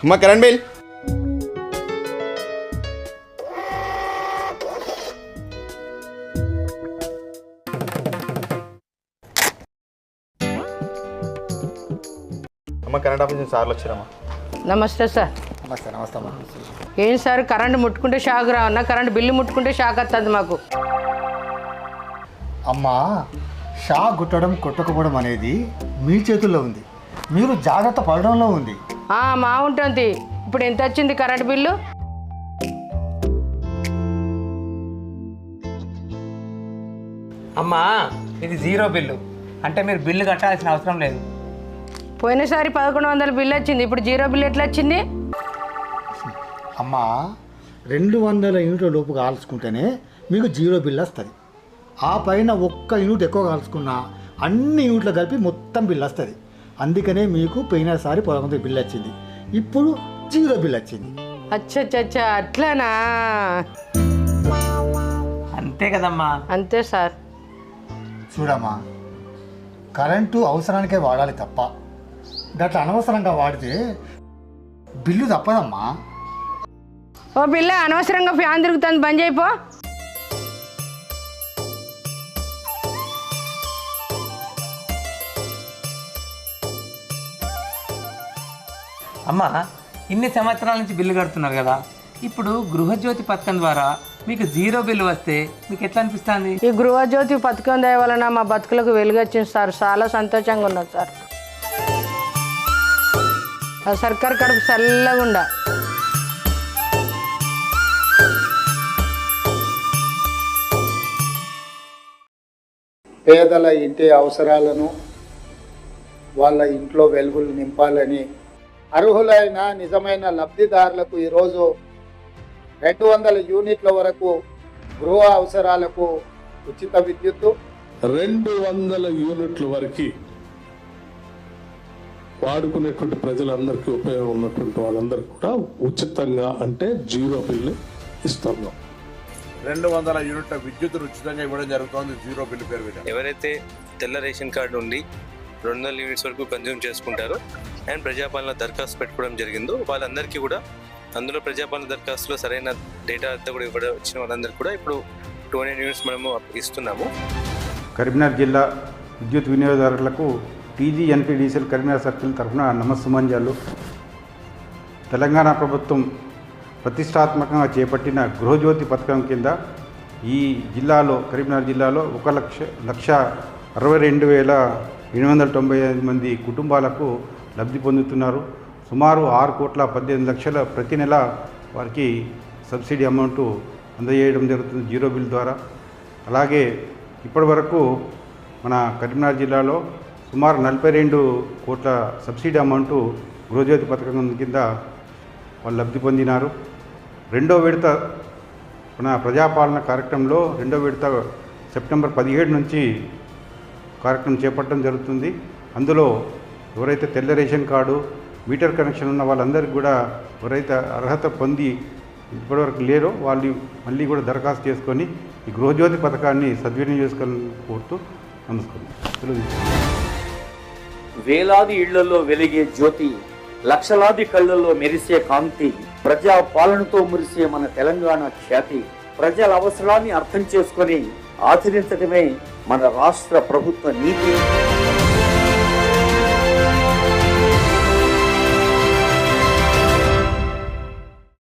అమ్మ current bill. అమ్మ current office నుంచి సార్లు వచ్చారమ్మా. నమస్తే సార్. నమస్తే నమస్తే అమ్మా. ఏం సార్ కరెంట్ ముట్టుకుంటే షాక్ రావన్నా, కరెంట్ బిల్లు ముట్టుకుంటే షాక్ వస్తుంది మాకు. అమ్మా, షా కుట్టడం కొట్టకపోవడం అనేది మీ చేతుల్లో ఉంది, మీరు జాగ్రత్త పడడంలో ఉంది. మా ఉంటుంది. ఇప్పుడు ఎంత వచ్చింది కరెంట్ బిల్లు? అమ్మా, ఇది 0 బిల్లు, అంటే మీరు బిల్లు కట్టాల్సిన అవసరం లేదు. పోయినసారి 1100 బిల్లు వచ్చింది, ఇప్పుడు 0 బిల్లు ఎట్లా వచ్చింది? అమ్మా, 200 యూనిట్ల లోపు కాల్చుకుంటేనే మీకు 0 బిల్ వస్తుంది. ఆ పైన 1 యూనిట్ ఎక్కువ కాల్చుకున్నా అన్ని యూనిట్లు కలిపి మొత్తం బిల్ వస్తుంది. అందుకనే మీకు పోయినసారి 1100 బిల్ వచ్చింది, ఇప్పుడు 0 బిల్ వచ్చింది. అచ్చచ్చచ్చా, అట్లానా? అంతే కదమ్మా. అంతే సార్. చూడమ్మా, కరెంటు అవసరానికే వాడాలి తప్ప గట్లా అనవసరంగా వాడితే బిల్లు తప్పదమ్మా. ఓ బిల్ల, అనవసరంగా ఫ్యాన్ తిరుగుతుంది, బంద్ చేయిపో. అమ్మా, ఇన్ని సంవత్సరాల నుంచి బిల్లు కడుతున్నారు కదా, ఇప్పుడు గృహజ్యోతి పథకం ద్వారా మీకు 0 బిల్లు వస్తే మీకు ఎట్లా అనిపిస్తుంది? ఈ గృహజ్యోతి పథకం దయ వలన మా బతుకులకు వెలుగొచ్చింది సార్. చాలా సంతోషంగా ఉన్నది సార్. ఆ సర్కార్ కడుపు చల్లగా ఉండ. పేదల ఇంటి అవసరాలను, వాళ్ళ ఇంట్లో వెలుగులు నింపాలని అర్హులైన నిజమైన లబ్ధిదారులకు ఈరోజు 200 యూనిట్ల వరకు గృహ అవసరాలకు ఉచిత విద్యుత్తు, 200 యూనిట్ల వరకు వాడుకునేటువంటి ప్రజలందరికీ ఉపయోగం ఉన్నటువంటి వాళ్ళందరికీ కూడా ఉచితంగా, అంటే 0 బిల్లు ఇస్తున్నాం. 200 యూనిట్ల విద్యుత్తును ఉచితంగా ఇవ్వడం జరుగుతోంది 0 బిల్లు పేరు మీద. ఎవరైతే తెల్ల రేషన్ కార్డు నుండి 200 యూనిట్స్ వరకు కన్జ్యూమ్ చేసుకుంటారో అండ్ ప్రజాపాలన దరఖాస్తు పెట్టుకోవడం జరిగిందో వాళ్ళందరికీ కూడా, అందులో ప్రజాపాలన దరఖాస్తులో సరైన డేటా అంతా కూడా ఇవ్వడం వచ్చిన వాళ్ళందరికీ కూడా ఇప్పుడు 200 యూనిట్స్ మనము ఇస్తున్నాము. కరీంనగర్ జిల్లా విద్యుత్ వినియోగదారులకు TGNPDCL కరీంనగర్ సర్కిల్ తరఫున నమస్సుమంజాలు. తెలంగాణ ప్రభుత్వం ప్రతిష్టాత్మకంగా చేపట్టిన గృహజ్యోతి పథకం కింద ఈ జిల్లాలో, కరీంనగర్ జిల్లాలో 1,62,895 మంది కుటుంబాలకు లబ్ధి పొందుతున్నారు. సుమారు 6,18,00,000 ప్రతి నెల వారికి సబ్సిడీ అమౌంట్ అందజేయడం జరుగుతుంది 0 బిల్ ద్వారా. అలాగే ఇప్పటి వరకు మన కరీంనగర్ జిల్లాలో సుమారు 42 కోట్ల సబ్సిడీ అమౌంట్ గృహజ్యోతి పథకం కింద వాళ్ళు లబ్ధి పొందినారు. రెండో విడత మన ప్రజాపాలన కార్యక్రమంలో రెండో విడత సెప్టెంబర్ 17 నుంచి కార్యక్రమం చేపట్టడం జరుగుతుంది. అందులో ఎవరైతే తెల్ల రేషన్ కార్డు, మీటర్ కనెక్షన్ ఉన్న వాళ్ళందరికీ కూడా, ఎవరైతే అర్హత పొంది ఇప్పటివరకు లేరో వాళ్ళు మళ్ళీ కూడా దరఖాస్తు చేసుకొని ఈ గృహజ్యోతి పథకాన్ని సద్వినియోగం చేసుకోవాలని కోరుతూ నమస్కారం. వేలాది ఇళ్లలో వెలిగే జ్యోతి, లక్షలాది కళ్ళల్లో మెరిసే కాంతి, ప్రజా పాలనతో మురిసే మన తెలంగాణ ఖ్యాతి. ప్రజల అవసరాన్ని అర్థం చేసుకొని ఆచరించడమే మన రాష్ట్ర ప్రభుత్వ నీతి.